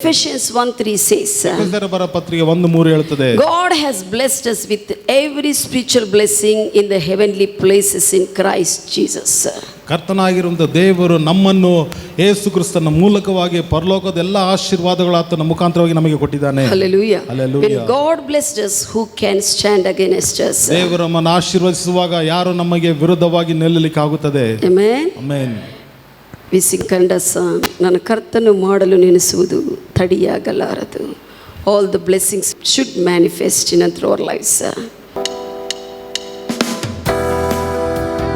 Ephesians 1:3 says, God has blessed us with every spiritual blessing in the heavenly places in Christ Jesus. ಕರ್ತನಾಗಿರುವಂತ ದೇವರು ನಮ್ಮನ್ನು ಯೇಸು ಕ್ರಿಸ್ತನ ಮೂಲಕವಾಗಿ ಪರಲೋಕದ ಎಲ್ಲ ಆಶೀರ್ವಾದಗಳು ಆತನ ಮುಖಾಂತರವಾಗಿ ನಮಗೆ ಕೊಟ್ಟಿದ್ದಾನೆ. Hallelujah. Hallelujah. When God blessed us, who can stand against us? ದೇವರು ನಮ್ಮನ್ನು ಆಶೀರ್ವದಿಸುವಾಗ ಯಾರು ನಮಗೆ ವಿರುದ್ಧವಾಗಿ ನಿಲ್ಲಲಿಕ್ಕೆ ಆಗುತ್ತದೆ? Amen. Amen. We sing Kannada song, ನನ್ನ ಕರ್ತನು ಮಾಡಲು ನೆನೆಸುವುದು ತಡೆಯಾಗಲಾರದು. All the blessings should manifest in our lives.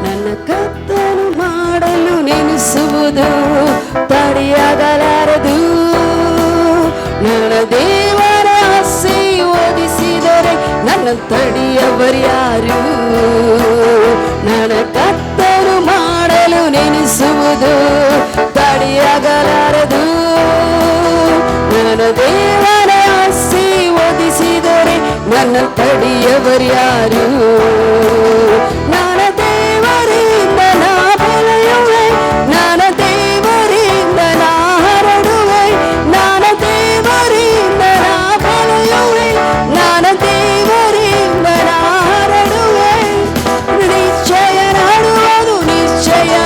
ನನ್ನ ಕರ್ತನು ಮಾಡಲು ನೆನೆಸುವುದು ತಡೆಯಾಗಲಾರದು. ನನ್ನ ದೇವರ ಆಶೀರ್ವದಿಸಿದರೆ ನನ್ನ ತಡೆಯುವರ್ಯಾರು? ನನ್ನ ಕರ್ತನು ಮಾಡಲು ನೆನೆಸುವುದು ತಡೆಯಾಗಲಾರದು. ನನ್ನ ದೇವರ ಆಶೀರ್ವದಿಸಿದರೆ ನನ್ನ ತಡೆಯುವರ್ಯಾರು? ನನ್ನ ದೇವರಿಂದ ನಾ ಬೆಳೆಯುವೆ, ನನ್ನ ದೇವರಿಂದ ನಾ ಹರಡುವೆ, ನನ್ನ ದೇವರಿಂದ ನಾ ಬೆಳೆಯುವೆ, ನನ್ನ ದೇವರಿಂದ ನಾ ಹರಡುವೆ. ನಿಶ್ಚಯ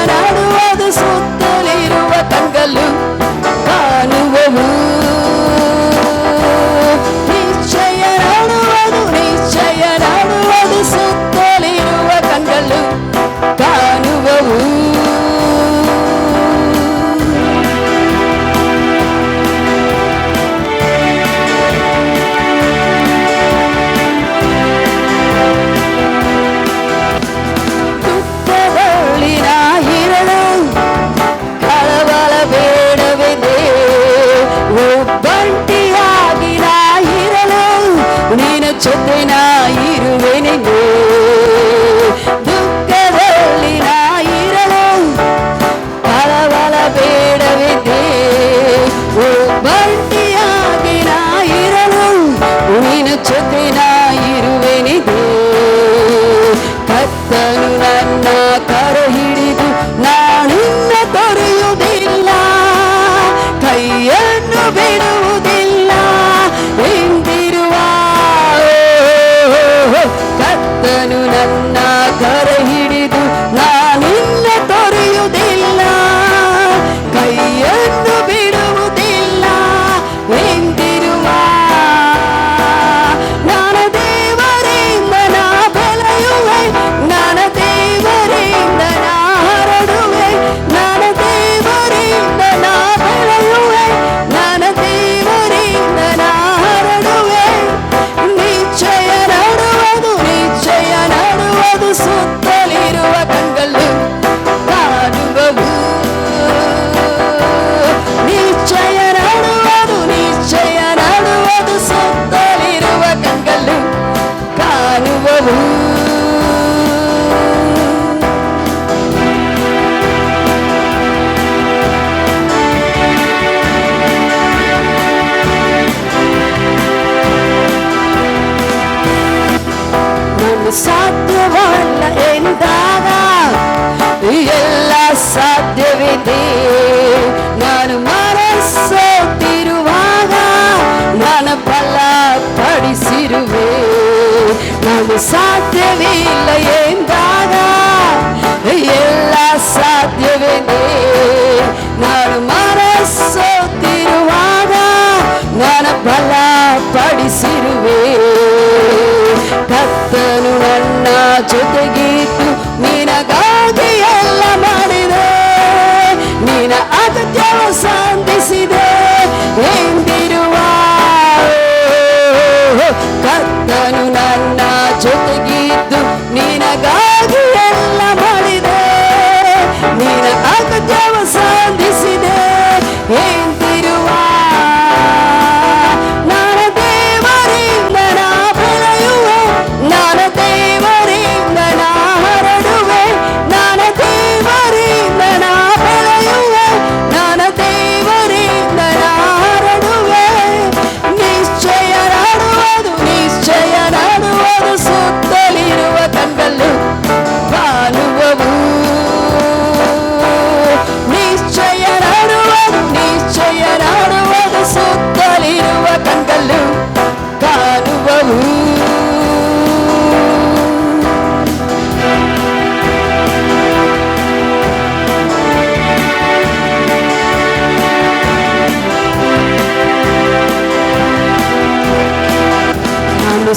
ನಡುವುದು ಸುತ್ತಲಿರುವ ಕಂಗಲು ಕಾಣುವವು. ನಿಶ್ಚಯ ನಡುವುದು ಸುತ್ತಲಿರುವ ಕಂಗಲು ಕಾಣುವವು. ಜೊತೆ ನಾ ಇರುವೆನೆ, ದುಃಖದಲ್ಲಿ ನಾ ಇರಲು ಕಳವಳ ಬೇಡವಿದೆ. ಒಬ್ಬಂಟಿಯಾಗಿ ನಾ ಇರಲು ನಿನ್ನ ಜೊತೆ ನಾ ಇರುವೆನಿದೆ. ಕರ್ತನು ನನ್ನ ಕರ ಹಿಡಿದು ನಾನಿನ್ನ ತೊರೆಯುವುದಿಲ್ಲ, ಕೈಯನ್ನು ಬಿಡುವುದಿಲ್ಲ ಎಂದಿರುವ ಕರ್ತನು ನನ್ನ ಕರ ಹಿಡಿದು ನಾನಿನ್ನ ತೊರೆಯುವುದಿಲ್ಲ, ಕೈಯನ್ನು ಬಿಡುವುದಿಲ್ಲ ಎಂದಿರುವ ನನ್ನ ದೇವರಿಂದ ನಾ ಬೆಳೆಯುವೆ, ನನ್ನ ದೇವರಿಂದ ನಾ ಹರಡುವೆ, ನನ್ನ ದೇವರಿಂದ ನಾ ಬೆಳೆಯುವೆ, ನನ್ನ ದೇವರಿಂದ ನಾ ಹರಡುವೆ. ನಿಶ್ಚಯ ನಡುವುದು ಸುತ್ತಲಿರುವ ಕಂಗಲು ಕಾಣುವವು. ನಿಶ್ಚಯ ನಡುವುದು ಸುತ್ತಲಿರುವ ಕಂಗಲು ಕಾಣುವವು. ಸಾಧ್ಯವಲ್ಲ ಎಂದಾಗ ಎಲ್ಲ ಸಾಧ್ಯವಿದೆ. ನಾನು ಮನಸ್ಸೋತಿರುವಾಗ ನನ್ನ ಫಲ ಪಡಿಸಿರುವೆ. ನಾನು ಸಾಧ್ಯವಿಲ್ಲ ಎಂದಾಗ ಎಲ್ಲ ಸಾಧ್ಯವಿದೆ. ನಾನು ಮನಸ್ಸೋತಿರುವಾಗ ನನ್ನ ಫಲ ಪಡಿಸಿರುವೆ. ಕರ್ತನು ನನ್ನ ಜೊತೆಗಿದ್ದು ನಿನಗಾಗಿ ಎಲ್ಲ ಮಾಡಿದೆ, ನಿನ್ನ ಅಗತ್ಯವ ಸಂಧಿಸಿದೆ ಎಂದಿರುವ ಕರ್ತನು ನನ್ನ ಜೊತೆಗಿದ್ದು ನಿನಗಾಗಿ ಎಲ್ಲ ಮಾಡಿದೆ, ನಿನ್ನ ಅಗತ್ಯವ ಸಂಧಿಸಿದೆ ಎಂದಿರುವ ನನ್ನ ದೇವರಿಂದ ನಾ ಬೆಳೆಯುವೆ, ನನ್ನ ದೇವರಿಂದ ನಾ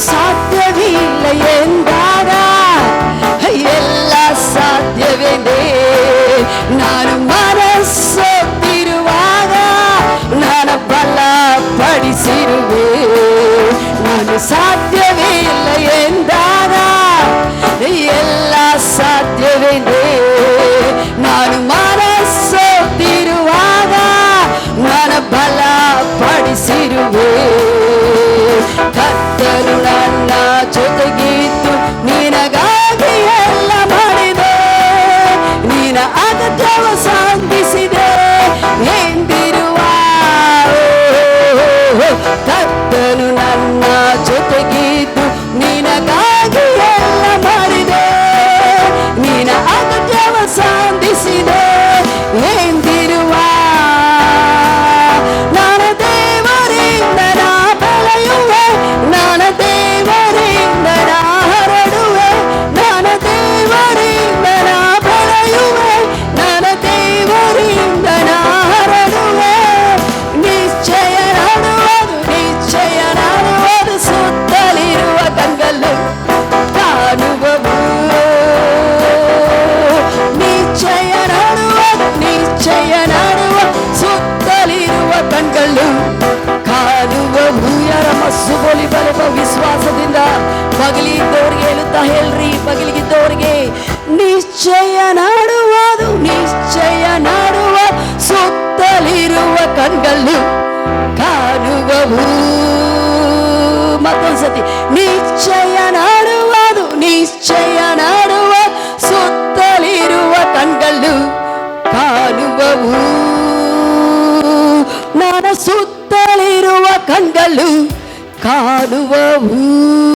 ಸಾಧ್ಯವಿಲ್ಲ ಎಂದಾಗ ಎಲ್ಲ ಸಾಧ್ಯವೆಂದೇ. ನಾನು ಮನಸ್ಸೊತ್ತಿರುವಾಗ ನಾನು ಬಲಪಡಿಸಿರುವೆ. ನಾನು ಸಾಧ್ಯವಿಲ್ಲ ಎಂದಾಗ ಎಲ್ಲ ಸಾಧ್ಯವೆಂದೇ. ನಾನು ಮನಸ್ಸೊತ್ತಿರುವಾಗ ನಾನು ಬಲಪಡಿಸಿರುವೆ. ಕರ್ತನು ನನ್ನ ಜೊತೆಗಿದ್ದು ನಿನಗಾಗಿ ಎಲ್ಲ ಮಾಡಿದೆ. ನಿನ್ನ ಅಗತ್ಯವ ಸಂಧಿಸಿದೆ ಎಂದಿರುವ. ಕರ್ತನು ನನ್ನ ಜೊತೆಗಿದ್ದು ನಿನಗಾಗಿ ಎಲ್ಲ ಮಾಡಿದೆ. ನಿನ್ನ ಅಗತ್ಯವ ಸಂಧಿಸಿದೆ ಎಂದಿರುವ. ನಾನು ದೇವರಿಂದ ನಾ ಬೆಳೆಯುವೆ. ನಾನು ದೇವರಿಂದ ನಾ ಹರಡುವೆ. ನಾನು ದೇವರಿಂದ ನಾ ಬೆಳೆಯುವೆ. ನಾನು ದೇವರಿಂದ ನಾ ಹರಡುವೆ. ನಿಶ್ಚಯ ನಡುವುದು ಸುತ್ತಲಿರುವ ಕಂಗಲ್ಲು ಕಾಣುವವು. ನಿಶ್ಚಯ ನಡುವ ಸುತ್ತಲಿರುವ ಕಣ್ಗಳು ಕಾಣುವವು. ಯಾರ ಮಸ್ಸು ಬೋಲಿ ಬರುವ ವಿಶ್ವಾಸದಿಂದ ಬಗಲಿದ್ದವ್ರಿಗೆ ಹೇಳುತ್ತಾ ಹೇಳ್ರಿ, ಬಗಲಿಗಿದ್ದವ್ರಿಗೆ ನಿಶ್ಚಯ ನಾಡುವುದು. ನಿಶ್ಚಯ ನಾಡುವ ಸುತ್ತಲಿರುವ ಕಣ್ಗಳು ಕಾಣುವವು. ಮತ್ತೊಂದ್ಸತಿ ನಿಶ್ಚಯ ನಾಡುವುದು. ನಿಶ್ಚಯ ನಾಡುವ ಸುತ್ತಲಿರುವ ಕಣ್ಗಳು ಕಾಣುವವು. ನನ್ನ ಸುತ್ತಲಿರುವ ಕಣ್ಗಳು ಕಾಣುವವು.